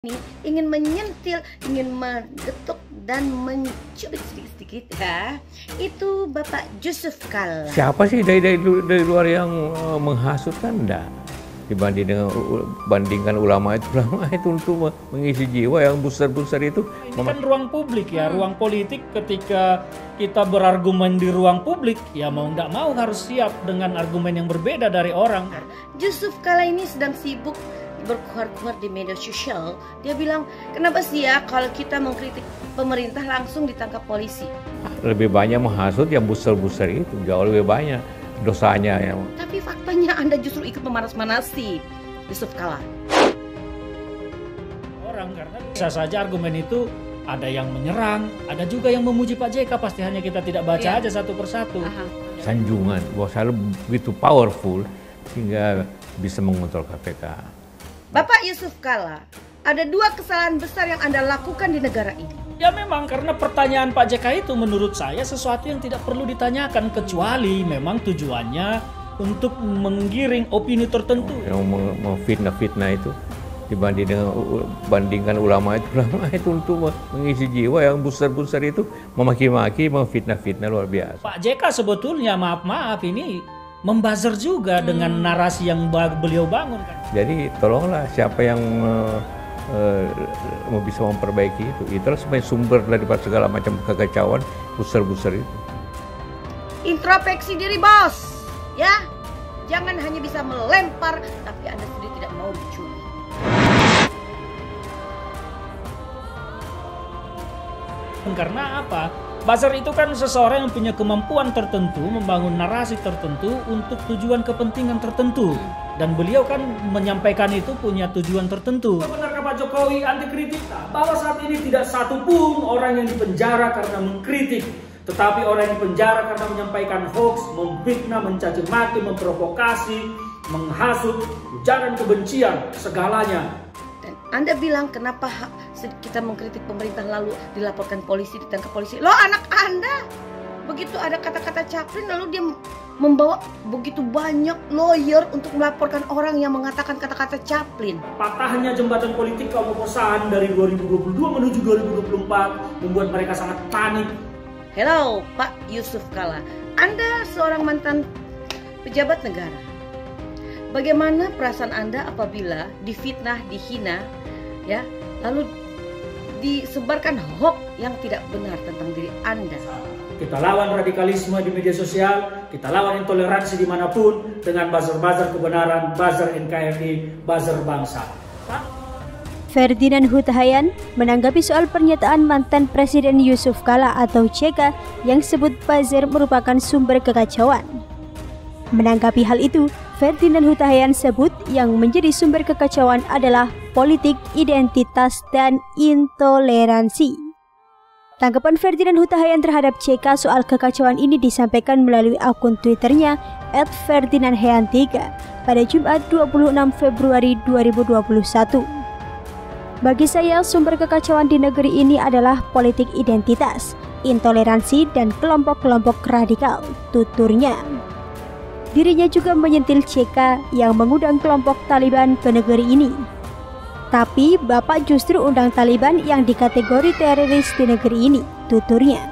ini ingin menyentil, ingin menggetuk dan mencubit sedikit-sedikit ya. Itu Bapak Yusuf Kalla. Siapa sih dari luar yang menghasut kan enggak. Bandingkan ulama itu untuk mengisi jiwa yang besar-besar itu. Ini kan ruang publik ya, ruang politik. Ketika kita berargumen di ruang publik, ya mau nggak mau harus siap dengan argumen yang berbeda dari orang. Yusuf Kalla ini sedang sibuk berkuar-kuar di media sosial. Dia bilang, kenapa sih ya kalau kita mengkritik pemerintah langsung ditangkap polisi? Lebih banyak menghasut yang besar-besar itu, jauh lebih banyak dosanya ya. Tapi faktanya Anda justru ikut memanas-manasi Yusuf Kalla. Orang karena bisa saja argumen itu ada yang menyerang, ada juga yang memuji Pak JK. Pasti hanya kita tidak baca aja satu persatu. Sanjungan bahwa saya begitu powerful sehingga bisa mengontrol KPK. Bapak Yusuf Kalla, ada dua kesalahan besar yang Anda lakukan di negara ini. Ya memang karena pertanyaan Pak JK itu menurut saya sesuatu yang tidak perlu ditanyakan, kecuali memang tujuannya untuk menggiring opini tertentu. Yang memfitnah-fitnah itu dibandingkan ulama itu untuk mengisi jiwa yang besar-besar itu, memaki-maki, memfitnah-fitnah luar biasa. Pak JK sebetulnya maaf ini membazir juga dengan narasi yang beliau bangun kan. Jadi tolonglah siapa yang mau bisa memperbaiki itulah sebenarnya sumber daripada segala macam kekacauan besar-besar itu. Introspeksi diri bos, ya. Jangan hanya bisa melempar, tapi Anda sendiri tidak mau mencuri. Karena apa? Buzzer itu kan seseorang yang punya kemampuan tertentu, membangun narasi tertentu untuk tujuan kepentingan tertentu. Dan beliau kan menyampaikan itu punya tujuan tertentu. Benarkah Pak Jokowi anti kritik? Bahwa saat ini tidak satu pun orang yang dipenjara karena mengkritik. Tetapi orang yang dipenjara karena menyampaikan hoax, memfitnah, mencaci maki, memprovokasi, menghasut, ujaran kebencian, segalanya. Dan Anda bilang kenapa kita mengkritik pemerintah lalu dilaporkan polisi, ditangkap polisi. Loh anak Anda, begitu ada kata-kata Chaplin lalu dia membawa begitu banyak lawyer untuk melaporkan orang yang mengatakan kata-kata Chaplin. Patahnya jembatan politik kaum oposan dari 2022 menuju 2024 membuat mereka sangat panik. Hello Pak Yusuf Kalla, Anda seorang mantan pejabat negara. Bagaimana perasaan Anda apabila difitnah, dihina, ya, lalu disebarkan hoax yang tidak benar tentang diri Anda? Kita lawan radikalisme di media sosial, kita lawan intoleransi dimanapun dengan buzzer-buzzer kebenaran, buzzer NKRI, buzzer bangsa. Ferdinand Huta Heian menanggapi soal pernyataan mantan Presiden Yusuf Kalla atau JK yang sebut buzzer merupakan sumber kekacauan. Menanggapi hal itu, Ferdinand Huta Heian sebut yang menjadi sumber kekacauan adalah politik, identitas, dan intoleransi. Tanggapan Ferdinand Huta Heian terhadap JK soal kekacauan ini disampaikan melalui akun Twitternya @ferdinandheian3 pada Jumat 26 Februari 2021. Bagi saya, sumber kekacauan di negeri ini adalah politik identitas, intoleransi, dan kelompok-kelompok radikal, tuturnya. Dirinya juga menyentil JK yang mengundang kelompok Taliban ke negeri ini. Tapi Bapak justru undang Taliban yang dikategori teroris di negeri ini, tuturnya.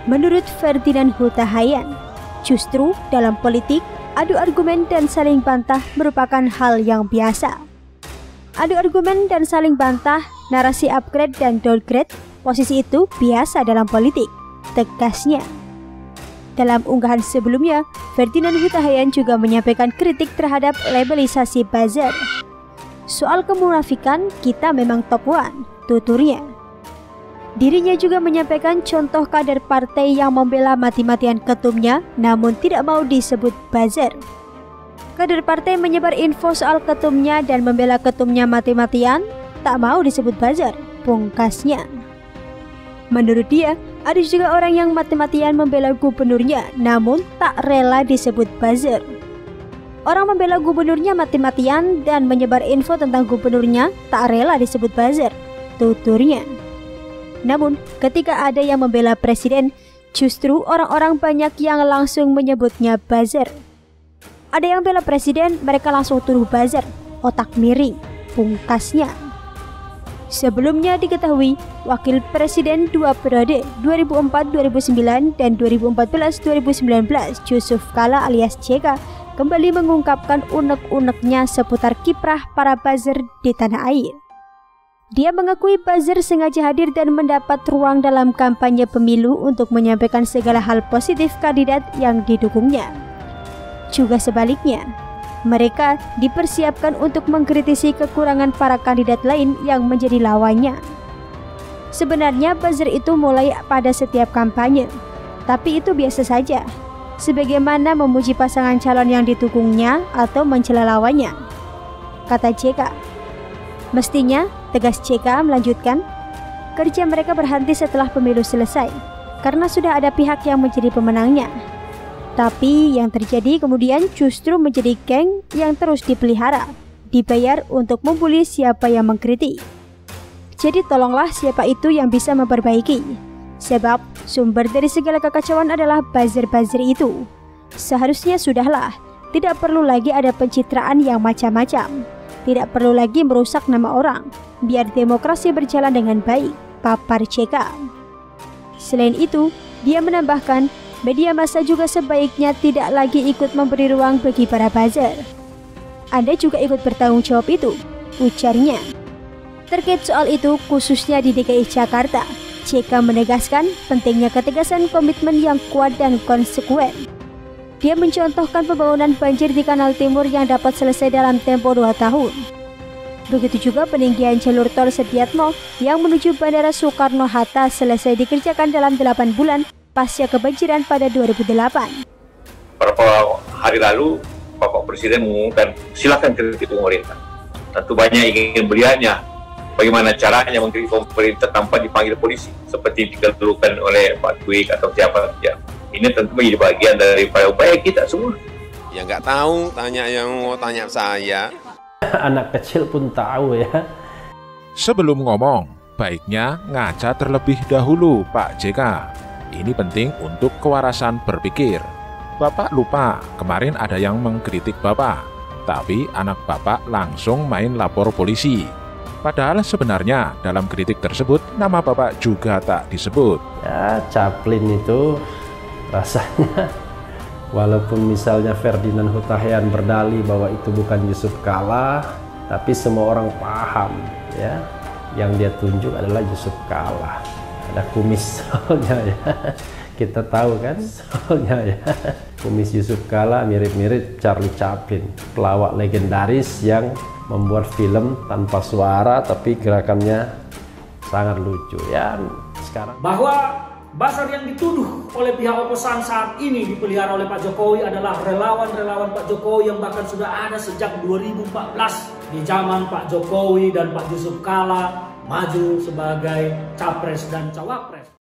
Menurut Ferdinand Huta Heian, justru dalam politik, adu argumen dan saling bantah merupakan hal yang biasa. Adu argumen dan saling bantah, narasi upgrade dan downgrade, posisi itu biasa dalam politik, tegasnya. Dalam unggahan sebelumnya, Ferdinand Huta Heian juga menyampaikan kritik terhadap labelisasi buzzer. Soal kemunafikan, kita memang top one, tuturnya. Dirinya juga menyampaikan contoh kader partai yang membela mati-matian ketumnya namun tidak mau disebut buzzer. Kader partai menyebar info soal ketumnya dan membela ketumnya mati-matian, tak mau disebut buzzer, pungkasnya. Menurut dia, ada juga orang yang mati-matian membela gubernurnya namun tak rela disebut buzzer. Orang membela gubernurnya mati-matian dan menyebar info tentang gubernurnya tak rela disebut buzzer, tuturnya. Namun, ketika ada yang membela presiden, justru orang-orang banyak yang langsung menyebutnya buzzer. Ada yang bela presiden, mereka langsung tuduh buzzer, otak miring, pungkasnya. Sebelumnya diketahui, Wakil Presiden 2 periode 2004-2009 dan 2014-2019 Yusuf Kala alias JK kembali mengungkapkan unek-uneknya seputar kiprah para buzzer di tanah air. Dia mengakui buzzer sengaja hadir dan mendapat ruang dalam kampanye pemilu untuk menyampaikan segala hal positif kandidat yang didukungnya. Juga sebaliknya, mereka dipersiapkan untuk mengkritisi kekurangan para kandidat lain yang menjadi lawannya. Sebenarnya buzzer itu mulai pada setiap kampanye, tapi itu biasa saja, sebagaimana memuji pasangan calon yang didukungnya atau mencela lawannya, kata JK. Mestinya, tegas JK melanjutkan, kerja mereka berhenti setelah pemilu selesai, karena sudah ada pihak yang menjadi pemenangnya. Tapi yang terjadi kemudian justru menjadi geng yang terus dipelihara, dibayar untuk membuli siapa yang mengkritik. Jadi tolonglah siapa itu yang bisa memperbaiki, sebab sumber dari segala kekacauan adalah buzzer-buzzer itu. Seharusnya sudahlah, tidak perlu lagi ada pencitraan yang macam-macam, tidak perlu lagi merusak nama orang, biar demokrasi berjalan dengan baik, papar JK. Selain itu, dia menambahkan, media massa juga sebaiknya tidak lagi ikut memberi ruang bagi para buzzer. Anda juga ikut bertanggung jawab itu, ujarnya. Terkait soal itu, khususnya di DKI Jakarta, JK menegaskan pentingnya ketegasan komitmen yang kuat dan konsekuen. Dia mencontohkan pembangunan banjir di Kanal Timur yang dapat selesai dalam tempo 2 tahun. Begitu juga peninggian jalur tol Sediatmo yang menuju Bandara Soekarno-Hatta selesai dikerjakan dalam 8 bulan pasca kebanjiran pada 2008. Beberapa hari lalu, Bapak Presiden mengumumkan silakan kritik pemerintah. Tentu banyak ingin melihatnya bagaimana caranya mengkritik pemerintah tanpa dipanggil polisi, seperti dikeluhkan oleh Pak Twig atau siapa saja. Ini tentu menjadi bagian daripada upaya kita semua. Ya nggak tahu, tanya yang mau tanya saya. Anak kecil pun tahu ya. Sebelum ngomong, baiknya ngaca terlebih dahulu, Pak JK. Ini penting untuk kewarasan berpikir. Bapak lupa, kemarin ada yang mengkritik Bapak, tapi anak Bapak langsung main lapor polisi. Padahal sebenarnya dalam kritik tersebut nama Bapak juga tak disebut. Ya, Chaplin itu rasanya, walaupun misalnya Ferdinand Hutahian berdalih bahwa itu bukan Yusuf Kala, tapi semua orang paham ya, yang dia tunjuk adalah Yusuf Kala. Ada kumis soalnya ya, kita tahu kan soalnya ya, kumis Yusuf Kala mirip-mirip Charlie Chaplin, pelawak legendaris yang membuat film tanpa suara tapi gerakannya sangat lucu ya. Sekarang Bahwa buzzer yang dituduh oleh pihak oposan saat ini dipelihara oleh Pak Jokowi adalah relawan-relawan Pak Jokowi yang bahkan sudah ada sejak 2014 di zaman Pak Jokowi dan Pak Yusuf Kala maju sebagai capres dan cawapres.